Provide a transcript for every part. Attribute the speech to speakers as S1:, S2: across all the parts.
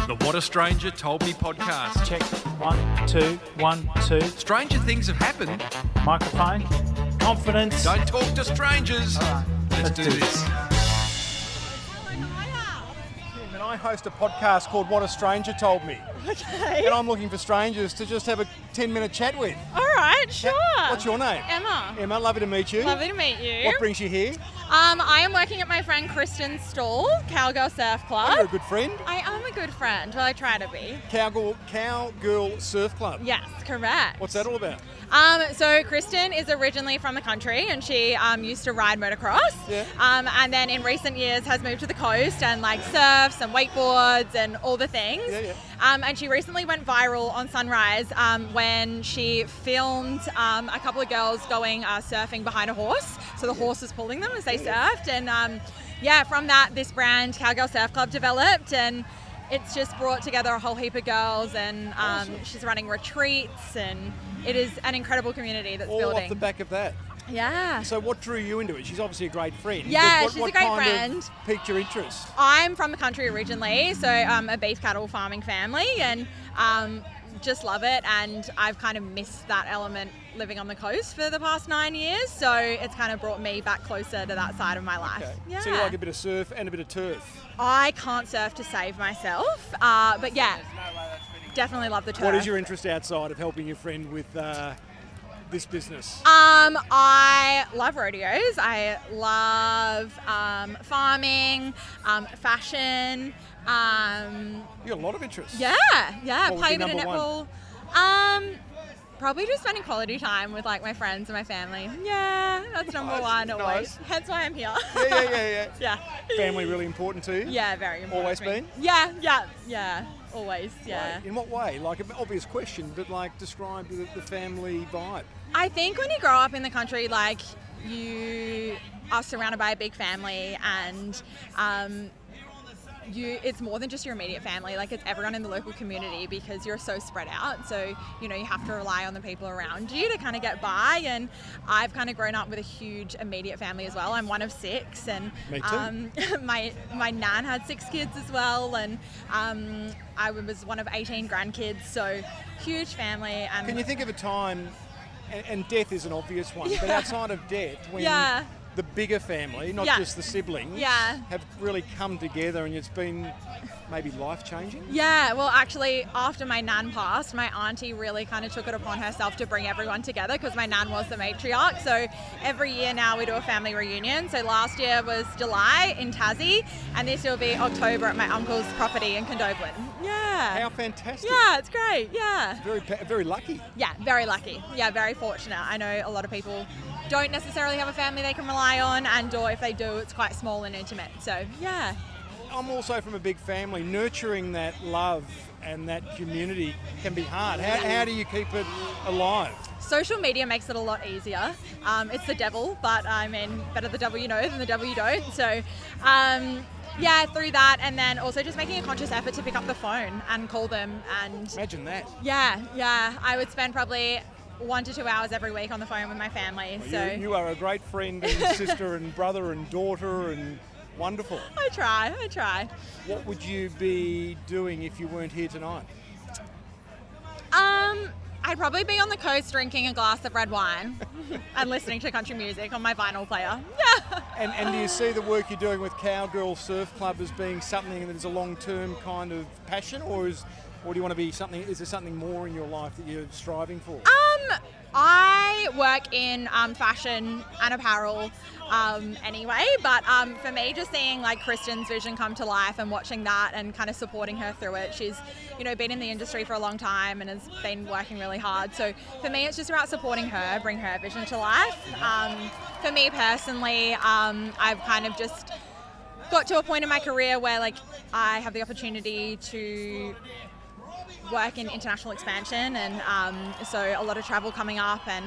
S1: The What a Stranger Told Me podcast.
S2: Check 1, 2, 1, 2.
S1: Stranger things have happened.
S2: Microphone. Confidence.
S1: Don't talk to strangers.
S2: All right,
S1: Let's do this.
S3: And I host a podcast called What a Stranger Told Me.
S4: Okay.
S3: And I'm looking for strangers to just have a 10-minute chat with.
S4: All right, sure.
S3: What's your name?
S4: Emma.
S3: Emma, lovely to meet you.
S4: Lovely to meet you.
S3: What brings you here?
S4: I am working at my friend Kristen's stall, Cowgirl Surf Club.
S3: You're a good friend.
S4: I am a good friend. Well, I try to be.
S3: Cowgirl Surf Club.
S4: Yes, correct.
S3: What's that all about?
S4: So Kristen is originally from the country and she used to ride motocross.
S3: Yeah.
S4: And then in recent years has moved to the coast and like surfs and wakeboards and all the things.
S3: Yeah.
S4: And she recently went viral on Sunrise when she filmed a couple of girls going surfing behind a horse. So the horse was pulling them as they surfed. And from that, this brand, Cowgirl Surf Club, developed. And it's just brought together a whole heap of girls. And she's running retreats. And it is an incredible community that's
S3: all
S4: building.
S3: off the back of that.
S4: Yeah.
S3: So what drew you into it? She's obviously a great friend.
S4: Yeah,
S3: What
S4: she's a great
S3: kind
S4: friend.
S3: of piqued your interest?
S4: I'm from the country originally, so a beef cattle farming family, and just love it. And I've kind of missed that element living on the coast for the past 9 years, so it's kind of brought me back closer to that side of my life.
S3: Okay.
S4: Yeah.
S3: So you like a bit of surf and a bit of turf?
S4: I can't surf to save myself, but yeah, definitely love the turf.
S3: What is your interest outside of helping your friend with this business?
S4: I love rodeos. I love farming, fashion.
S3: You got a lot of interest.
S4: Yeah.
S3: What would
S4: Play
S3: be
S4: a bit of
S3: number
S4: netball. Probably just spending quality time with like my friends and my family. Yeah, that's number one always.
S3: Nice.
S4: Hence why I'm here.
S3: Yeah.
S4: Yeah.
S3: Family really important to you?
S4: Yeah, very important.
S3: Always
S4: to me.
S3: been?
S4: Yeah. Always, yeah.
S3: Right. In what way? Like an obvious question, but like describe the family vibe.
S4: I think when you grow up in the country, like you are surrounded by a big family and it's more than just your immediate family, like it's everyone in the local community because you're so spread out. So, you have to rely on the people around you to kind of get by. And I've kind of grown up with a huge immediate family as well. I'm one of 6 and
S3: Me too.
S4: my nan had 6 kids as well. And I was one of 18 grandkids. So huge family. And
S3: Can you think of a time, and death is an obvious one, but outside of death, when the bigger family, not just the siblings, have really come together and it's been maybe life-changing?
S4: Yeah, well, actually, after my nan passed, my auntie really kind of took it upon herself to bring everyone together because my nan was the matriarch. So every year now we do a family reunion. So last year was July in Tassie, and this year will be October at my uncle's property in Condobolin. Yeah.
S3: How fantastic.
S4: Yeah, it's great. Yeah.
S3: Very lucky.
S4: Yeah, very lucky. Yeah, very fortunate. I know a lot of people don't necessarily have a family they can rely on, or if they do, it's quite small and intimate. So, yeah.
S3: I'm also from a big family. Nurturing that love and that community can be hard. How do you keep it alive?
S4: Social media makes it a lot easier. It's the devil, but I mean, better the devil you know than the devil you don't. So, through that, and then also just making a conscious effort to pick up the phone and call them. And
S3: imagine that.
S4: Yeah. I would spend probably 1 to 2 hours every week on the phone with my family.
S3: Well, you are a great friend and sister and brother and daughter and wonderful.
S4: I try.
S3: What would you be doing if you weren't here tonight?
S4: I'd probably be on the coast drinking a glass of red wine and listening to country music on my vinyl player. Yeah.
S3: And do you see the work you're doing with Cowgirl Surf Club as being something that is a long-term kind of passion, or do you want to be something? Is there something more in your life that you're striving for?
S4: I work in fashion and apparel anyway, but for me, just seeing like Kristen's vision come to life and watching that and kind of supporting her through it. She's, been in the industry for a long time and has been working really hard. So for me, it's just about supporting her, bring her vision to life. For me personally, I've kind of just got to a point in my career where like I have the opportunity to work in international expansion, and so a lot of travel coming up and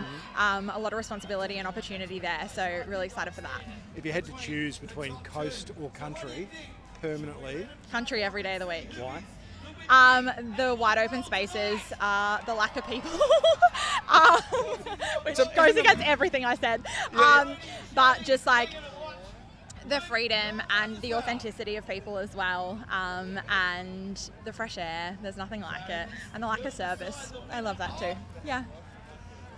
S4: a lot of responsibility and opportunity there, so really excited for that.
S3: If you had to choose between coast or country permanently?
S4: Country every day of the week.
S3: Why?
S4: The wide open spaces, the lack of people, which
S3: So
S4: goes against everything I said, but just like The freedom and the authenticity of people as well, and the fresh air. There's nothing like it. And the lack of service. I love that too. Yeah.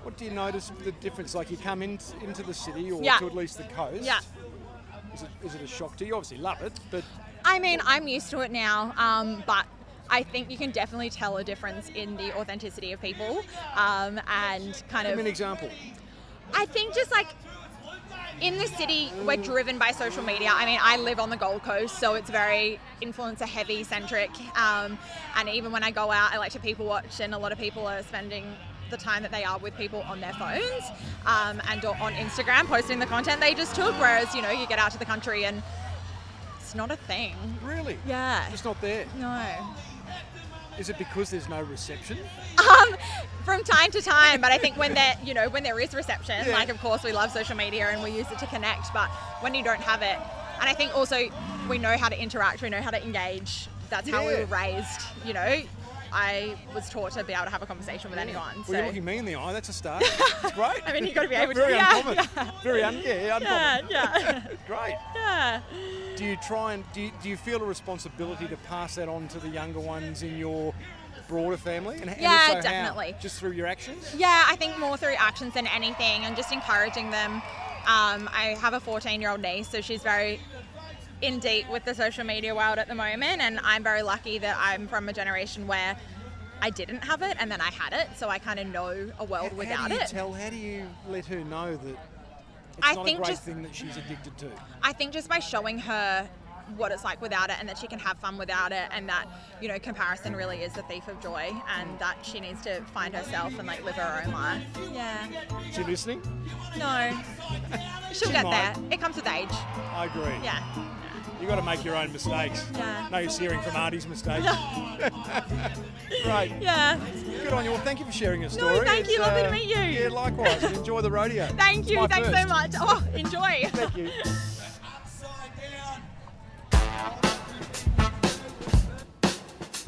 S3: What do you notice the difference? Like you come into the city or to at least the coast.
S4: Yeah.
S3: Is it a shock to you? You obviously love it, but...
S4: I mean, I'm used to it now, but I think you can definitely tell a difference in the authenticity of people, and kind of...
S3: Give me an example.
S4: I think just like in the city, we're driven by social media. I mean, I live on the Gold Coast, so it's very influencer heavy centric. And even when I go out, I like to people watch, and a lot of people are spending the time that they are with people on their phones and on Instagram posting the content they just took. Whereas, you know, you get out to the country and it's not a thing.
S3: Really?
S4: Yeah.
S3: Just not there?
S4: No.
S3: Is it because there's no reception?
S4: From time to time, but I think when there is reception, like of course we love social media and we use it to connect, but when you don't have it, and I think also we know how to interact, we know how to engage. That's how we were raised, you know. I was taught to be able to have a conversation with anyone.
S3: Well,
S4: so.
S3: you're looking me in the eye. That's a start. It's great.
S4: I mean, you've got to be able to.
S3: Very uncommon.
S4: Yeah.
S3: Very uncommon.
S4: Yeah.
S3: Great.
S4: Yeah.
S3: Do you try and do you feel a responsibility to pass that on to the younger ones in your broader family? And if so,
S4: definitely.
S3: How? Just through your actions?
S4: Yeah, I think more through actions than anything, and just encouraging them. I have a 14-year-old niece, so she's very in deep with the social media world at the moment, and I'm very lucky that I'm from a generation where I didn't have it and then I had it, so I kind of know a world without it.
S3: How do you let her know that it's not a great thing that she's addicted to?
S4: I think just by showing her what it's like without it, and that she can have fun without it, and that, you know, comparison really is the thief of joy, and that she needs to find herself and like live her own life. Yeah.
S3: Is she listening?
S4: No. She'll get there. It comes with age.
S3: I agree.
S4: Yeah.
S3: You got to make your own mistakes.
S4: Yeah.
S3: No use hearing from Auntie's mistakes. Great.
S4: Yeah.
S3: Good on you. Well, thank you for sharing your story.
S4: No, thank you. Lovely to meet you.
S3: Yeah, likewise. And enjoy the rodeo.
S4: Thank you. Thanks so much. Oh, enjoy.
S3: Thank you.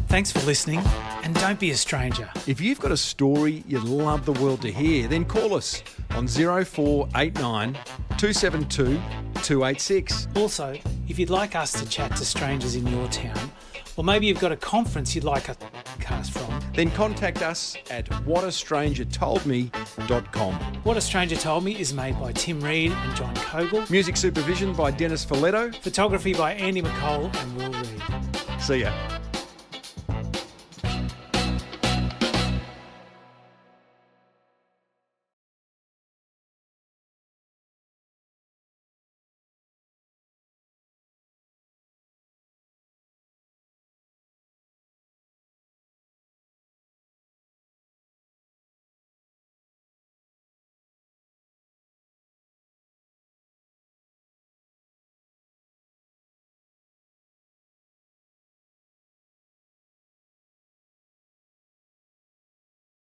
S2: Thanks for listening, and don't be a stranger.
S3: If you've got a story you'd love the world to hear, then call us on 0489 272 286.
S2: Also, if you'd like us to chat to strangers in your town, or maybe you've got a conference you'd like a cast from,
S3: then contact us at whatastrangertoldme.com.
S2: What a Stranger Told Me is made by Tim Reid and Jon Coghill.
S3: Music supervision by Dennis Folletto.
S2: Photography by Andy McCall and Will Reid.
S3: See ya.